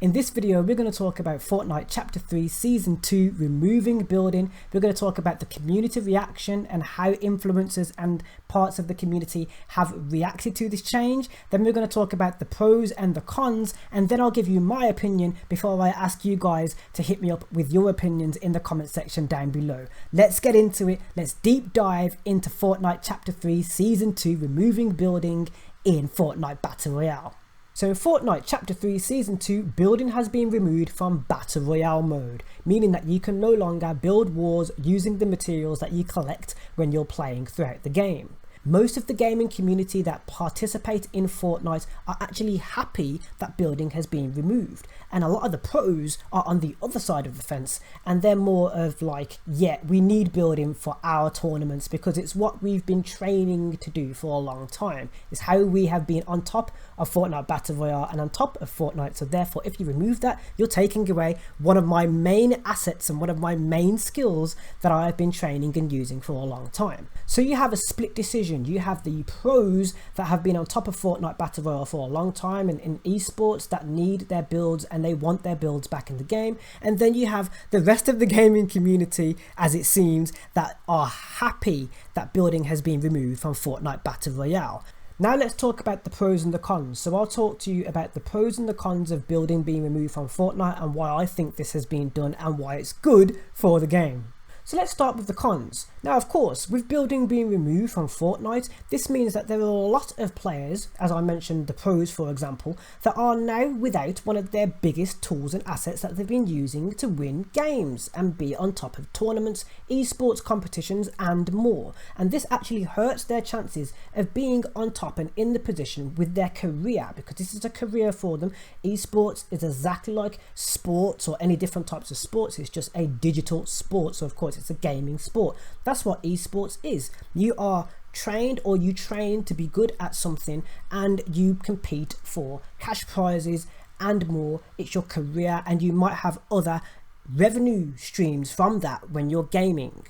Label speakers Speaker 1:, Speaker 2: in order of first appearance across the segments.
Speaker 1: In this video, we're going to talk about Fortnite Chapter 3 Season 2 Removing Building. We're going to talk about the community reaction and how influencers and parts of the community have reacted to this change. Then we're going to talk about the pros and the cons, and then I'll give you my opinion before I ask you guys to hit me up with your opinions in the comment section down below. Let's get into it. Let's deep dive into Fortnite Chapter 3 Season 2 Removing Building in Fortnite Battle Royale. So Fortnite Chapter 3 Season 2 building has been removed from Battle Royale mode, meaning that you can no longer build walls using the materials that you collect when you're playing throughout the game. Most of the gaming community that participate in Fortnite are actually happy that building has been removed, and a lot of the pros are on the other side of the fence, and they're more of like, yeah, we need building for our tournaments because it's what we've been training to do for a long time. It's how we have been on top of Fortnite Battle Royale and on top of Fortnite, so therefore if you remove that, you're taking away one of my main assets and one of my main skills that I have been training and using for a long time. So you have a split decision. You have the pros that have been on top of Fortnite Battle Royale for a long time and in esports that need their builds and they want their builds back in the game, and then you have the rest of the gaming community, as it seems, that are happy that building has been removed from Fortnite Battle Royale. Now let's talk about the pros and the cons. So I'll talk to you about the pros and the cons of building being removed from Fortnite and why I think this has been done and why it's good for the game. So let's start with the cons. Now of course, with building being removed from Fortnite, this means that there are a lot of players, as I mentioned the pros for example, that are now without one of their biggest tools and assets that they've been using to win games and be on top of tournaments, esports competitions and more. And this actually hurts their chances of being on top and in the position with their career, because this is a career for them. Esports is exactly like sports or any different types of sports. It's just a digital sport, so of course it's a gaming sport. That's what esports is. You are trained, or you train to be good at something, and you compete for cash prizes and more. It's your career, and you might have other revenue streams from that when you're gaming.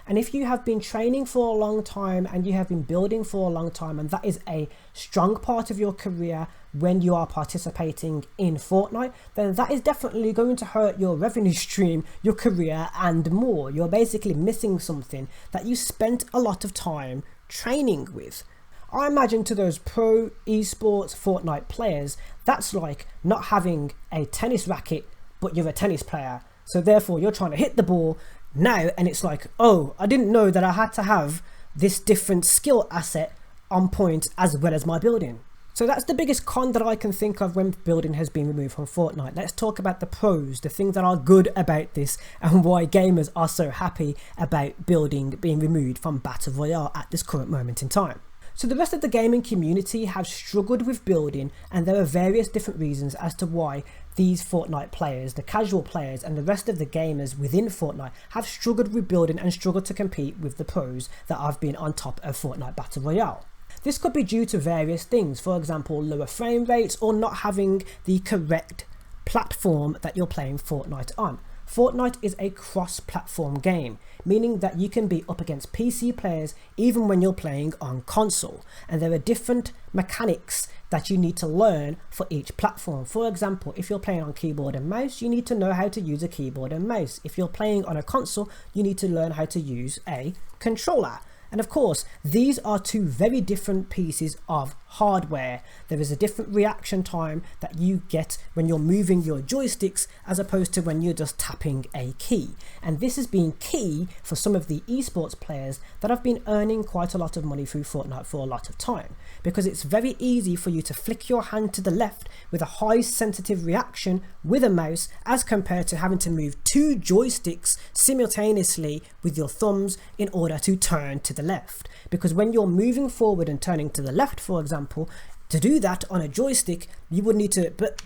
Speaker 1: And if you have been training for a long time and you have been building for a long time, and that is a strong part of your career when you are participating in Fortnite, then that is definitely going to hurt your revenue stream, your career and more. You're basically missing something that you spent a lot of time training with. I imagine to those pro esports Fortnite players, that's like not having a tennis racket, but you're a tennis player. So therefore you're trying to hit the ball now, and it's like, oh, I didn't know that I had to have this different skill asset on point as well as my building. So that's the biggest con that I can think of when building has been removed from Fortnite. Let's talk about the pros, the things that are good about this and why gamers are so happy about building being removed from Battle Royale at this current moment in time. So the rest of the gaming community have struggled with building, and there are various different reasons as to why these Fortnite players, the casual players and the rest of the gamers within Fortnite have struggled with building and struggled to compete with the pros that have been on top of Fortnite Battle Royale. This could be due to various things, for example lower frame rates or not having the correct platform that you're playing Fortnite on. Fortnite is a cross-platform game, meaning that you can be up against PC players even when you're playing on console, and there are different mechanics that you need to learn for each platform. For example, if you're playing on keyboard and mouse, you need to know how to use a keyboard and mouse. If you're playing on a console, you need to learn how to use a controller. And of course, these are two very different pieces of hardware. There is a different reaction time that you get when you're moving your joysticks as opposed to when you're just tapping a key. And this has been key for some of the esports players that have been earning quite a lot of money through Fortnite for a lot of time, because it's very easy for you to flick your hand to the left with a high sensitive reaction with a mouse as compared to having to move two joysticks simultaneously with your thumbs in order to turn to the left. Because when you're moving forward and turning to the left, for example, to do that on a joystick you would need to but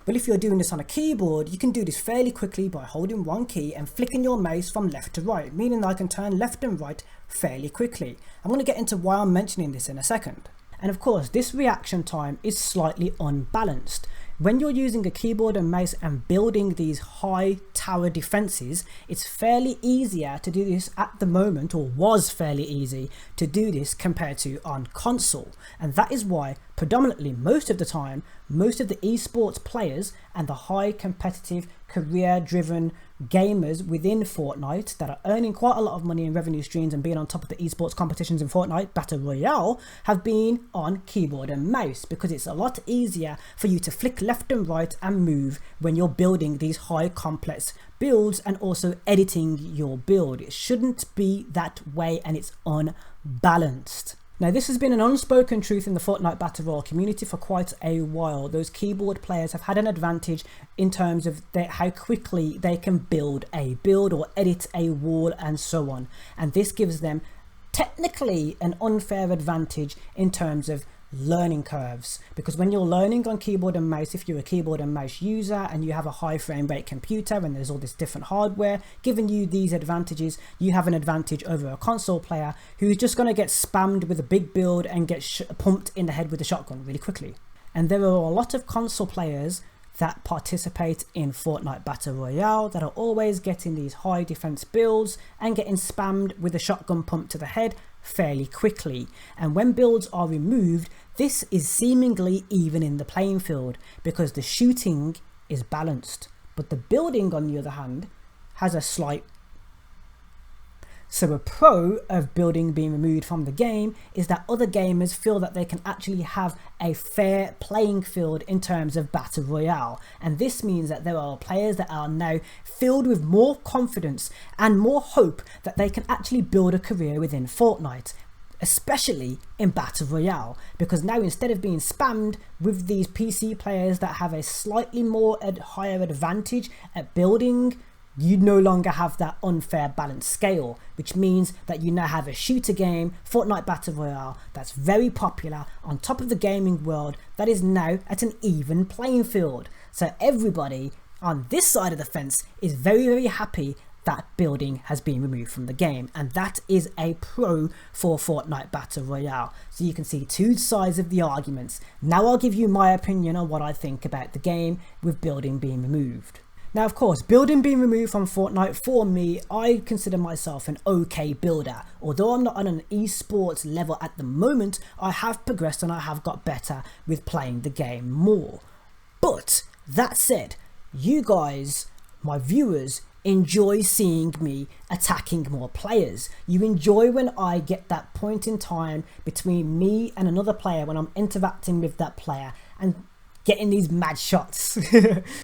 Speaker 1: if you're doing this on a keyboard, you can do this fairly quickly by holding one key and flicking your mouse from left to right, meaning that I can turn left and right fairly quickly. I'm going to get into why I'm mentioning this in a second. And of course, this reaction time is slightly unbalanced. When you're using a keyboard and mouse and building these high tower defenses, it's fairly easier to do this at the moment, or was fairly easy to do this compared to on console. And that is why predominantly most of the time, most of the esports players and the high competitive career driven gamers within Fortnite that are earning quite a lot of money in revenue streams and being on top of the esports competitions in Fortnite Battle Royale have been on keyboard and mouse, because it's a lot easier for you to flick left and right and move when you're building these high complex builds and also editing your build. It shouldn't be that way, and it's unbalanced. Now, this has been an unspoken truth in the Fortnite Battle Royale community for quite a while. Those keyboard players have had an advantage in terms of how quickly they can build a build or edit a wall and so on. And this gives them technically an unfair advantage in terms of learning curves, because when you're learning on keyboard and mouse, if you're a keyboard and mouse user and you have a high frame rate computer and there's all this different hardware giving you these advantages, you have an advantage over a console player who's just going to get spammed with a big build and get pumped in the head with a shotgun really quickly. And there are a lot of console players that participate in Fortnite Battle Royale that are always getting these high defense builds and getting spammed with a shotgun pump to the head fairly quickly. And when builds are removed, this is seemingly even in the playing field because the shooting is balanced, but the building on the other hand has a slight. So a pro of building being removed from the game is that other gamers feel that they can actually have a fair playing field in terms of Battle Royale. And this means that there are players that are now filled with more confidence and more hope that they can actually build a career within Fortnite, especially in Battle Royale, because now instead of being spammed with these PC players that have a slightly more higher advantage at building, you no longer have that unfair balance scale, which means that you now have a shooter game, Fortnite Battle Royale, that's very popular on top of the gaming world that is now at an even playing field. So everybody on this side of the fence is very, very happy that building has been removed from the game, and that is a pro for Fortnite Battle Royale. So you can see two sides of the arguments. Now I'll give you my opinion on what I think about the game with building being removed. Now, of course, building being removed from Fortnite, for me, I consider myself an okay builder. Although I'm not on an esports level at the moment, I have progressed and I have got better with playing the game more. But that said, you guys, my viewers, enjoy seeing me attacking more players. You enjoy when I get that point in time between me and another player, when I'm interacting with that player and getting these mad shots.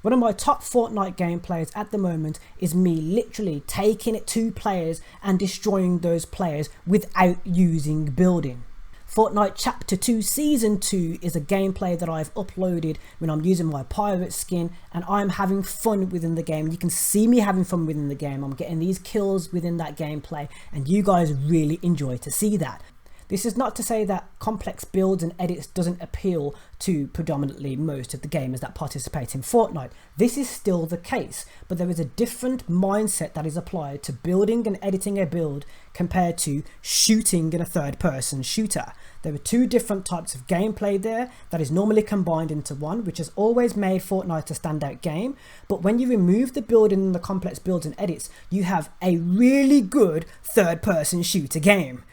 Speaker 1: One of my top Fortnite gameplays at the moment is me literally taking it to players and destroying those players without using building. Fortnite Chapter 2 Season 2 is a gameplay that I've uploaded when I'm using my pirate skin and I'm having fun within the game. You can see me having fun within the game. I'm getting these kills within that gameplay and you guys really enjoy to see that. This is not to say that complex builds and edits doesn't appeal to predominantly most of the gamers that participate in Fortnite. This is still the case, but there is a different mindset that is applied to building and editing a build compared to shooting in a third-person shooter. There are two different types of gameplay there that is normally combined into one, which has always made Fortnite a standout game. But when you remove the building and the complex builds and edits, you have a really good third-person shooter game.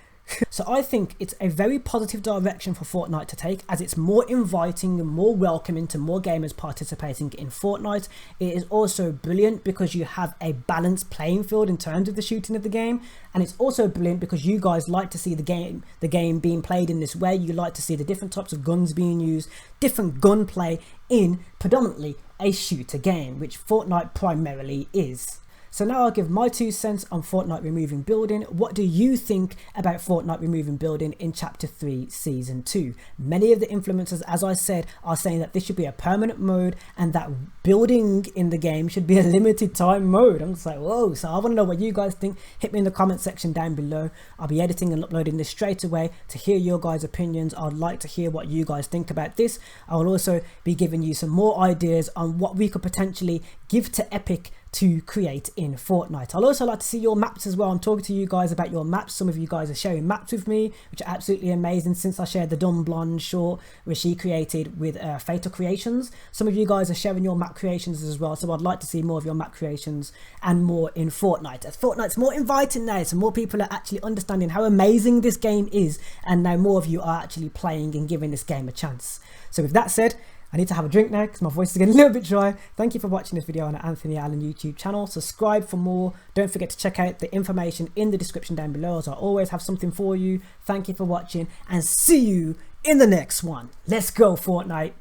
Speaker 1: So I think it's a very positive direction for Fortnite to take, as it's more inviting and more welcoming to more gamers participating in Fortnite. It is also brilliant because you have a balanced playing field in terms of the shooting of the game, and it's also brilliant because you guys like to see the game being played in this way. You like to see the different types of guns being used, different gunplay in predominantly a shooter game, which Fortnite primarily is. So now I'll give my 2 cents on Fortnite removing building. What do you think about Fortnite removing building in Chapter 3 Season 2? Many of the influencers, as I said, are saying that this should be a permanent mode and that building in the game should be a limited time mode. I'm just like, whoa. So I want to know what you guys think. Hit me in the comment section down below. I'll be editing and uploading this straight away to hear your guys' opinions. I'd like to hear what you guys think about this. I will also be giving you some more ideas on what we could potentially give to Epic to create in Fortnite. I'll also like to see your maps as well. I'm talking to you guys about your maps. Some of you guys are sharing maps with me, which are absolutely amazing, since I shared the Dumb Blonde short which she created with Fatal Creations. Some of you guys are sharing your map creations as well, so I'd like to see more of your map creations and more in Fortnite. As Fortnite's more inviting now, so more people are actually understanding how amazing this game is, and now more of you are actually playing and giving this game a chance. So with that said, I need to have a drink now because my voice is getting a little bit dry. Thank you for watching this video on the Anthony Allen YouTube channel. Subscribe for more. Don't forget to check out the information in the description down below, as I always have something for you. Thank you for watching, and see you in the next one. Let's go, Fortnite.